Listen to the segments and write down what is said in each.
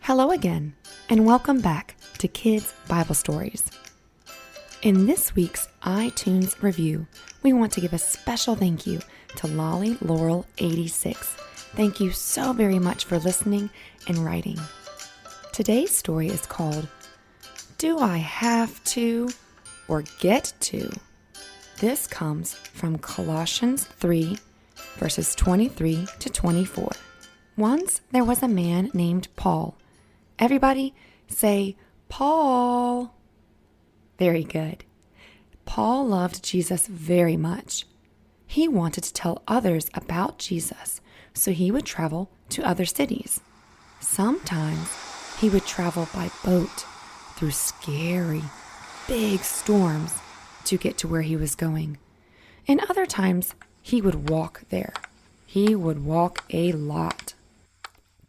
Hello again, and welcome back to Kids Bible Stories. In this week's iTunes review, we want to give a special thank you to Lolly Laurel 86. Thank you so very much for listening and writing. Today's story is called, Do I Have to or Get to? This comes from Colossians 3, verses 23 to 24. Once there was a man named Paul. Everybody say, Paul. Very good. Paul loved Jesus very much. He wanted to tell others about Jesus, so he would travel to other cities. Sometimes he would travel by boat through scary, big storms to get to where he was going. And other times he would walk there. He would walk a lot.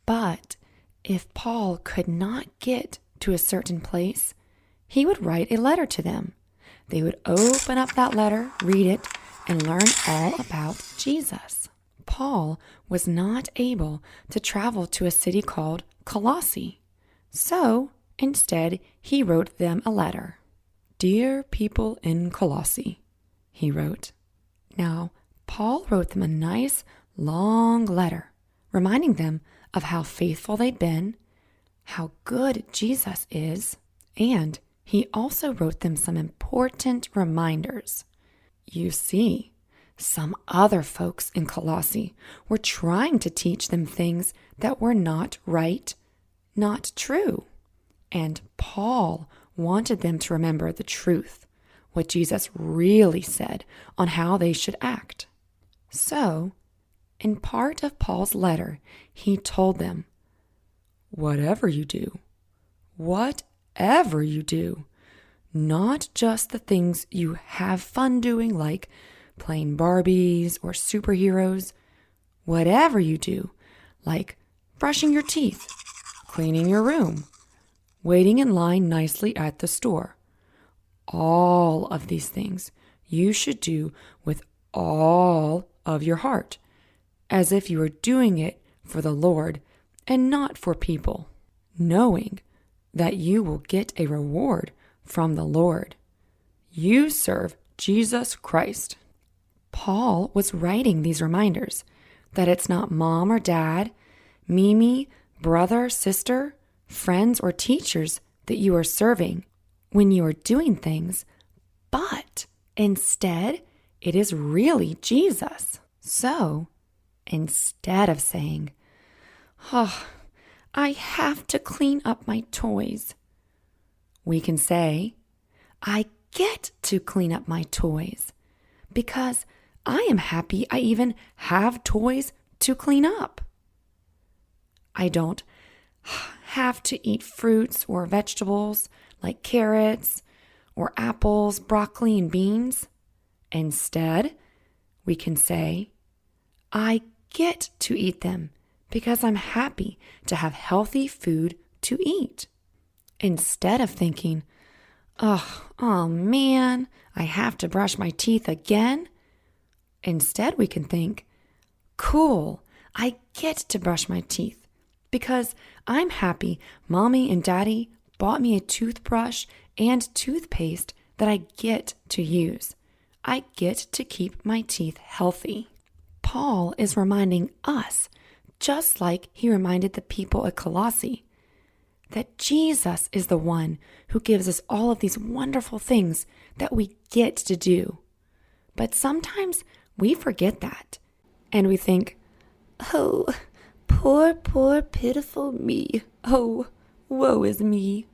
But if Paul could not get to a certain place, he would write a letter to them. They would open up that letter, read it, and learn all about Jesus. Paul was not able to travel to a city called Colossae. So, instead, he wrote them a letter. Dear people in Colossae, he wrote. Now, Paul wrote them a nice, long letter, reminding them of how faithful they'd been, how good Jesus is, and he also wrote them some important reminders. You see, some other folks in Colossae were trying to teach them things that were not right, not true. And Paul wanted them to remember the truth, what Jesus really said on how they should act. So, in part of Paul's letter, he told them, whatever you do, not just the things you have fun doing like playing Barbies or superheroes, whatever you do, like brushing your teeth, cleaning your room, waiting in line nicely at the store. All of these things you should do with all of your heart, as if you were doing it for the Lord and not for people, knowing that you will get a reward from the Lord. You serve Jesus Christ. Paul was writing these reminders that it's not mom or dad, Mimi, brother, sister, friends, or teachers that you are serving when you are doing things, but instead it is really Jesus. So, instead of saying, I have to clean up my toys, we can say, I get to clean up my toys because I am happy I even have toys to clean up. I don't have to eat fruits or vegetables like carrots or apples, broccoli, and beans. Instead, we can say, I get to eat them because I'm happy to have healthy food to eat. Instead of thinking, oh man, I have to brush my teeth again. Instead, we can think, cool, I get to brush my teeth because I'm happy Mommy and Daddy bought me a toothbrush and toothpaste that I get to use. I get to keep my teeth healthy. Paul is reminding us, just like he reminded the people at Colossae, that Jesus is the one who gives us all of these wonderful things that we get to do. But sometimes we forget that, and we think, oh, poor, pitiful me. Oh, woe is me.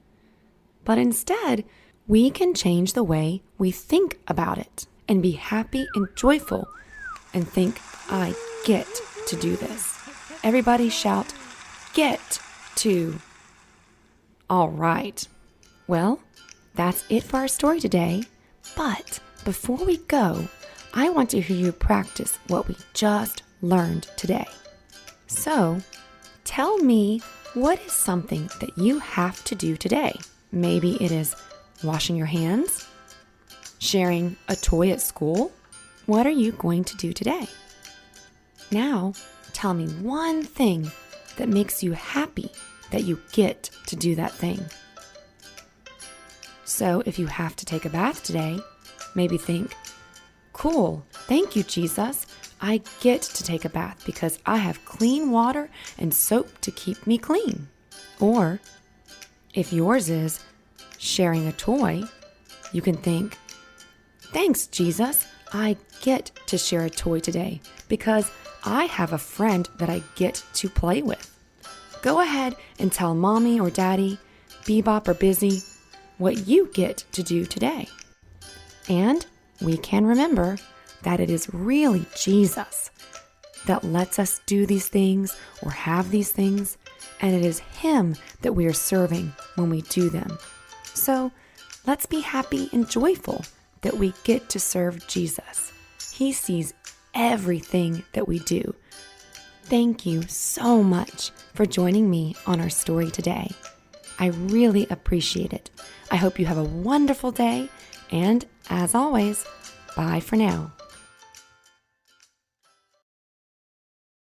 But instead, we can change the way we think about it and be happy and joyful and think, I get to do this. Everybody shout, get to. All right. Well, that's it for our story today. But before we go, I want to hear you practice what we just learned today. So, tell me, what is something that you have to do today? Maybe it is washing your hands, sharing a toy at school. What are you going to do today? Now, tell me one thing that makes you happy that you get to do that thing. So if you have to take a bath today, maybe think, cool, thank you, Jesus. I get to take a bath because I have clean water and soap to keep me clean. Or if yours is sharing a toy, you can think, thanks, Jesus. I get to share a toy today because I have a friend that I get to play with. Go ahead and tell Mommy or Daddy, Bebop or Busy, what you get to do today. And we can remember that it is really Jesus that lets us do these things or have these things, and it is Him that we are serving when we do them. So let's be happy and joyful that we get to serve Jesus. He sees everything that we do. Thank you so much for joining me on our story today. I really appreciate it. I hope you have a wonderful day, and as always, bye for now.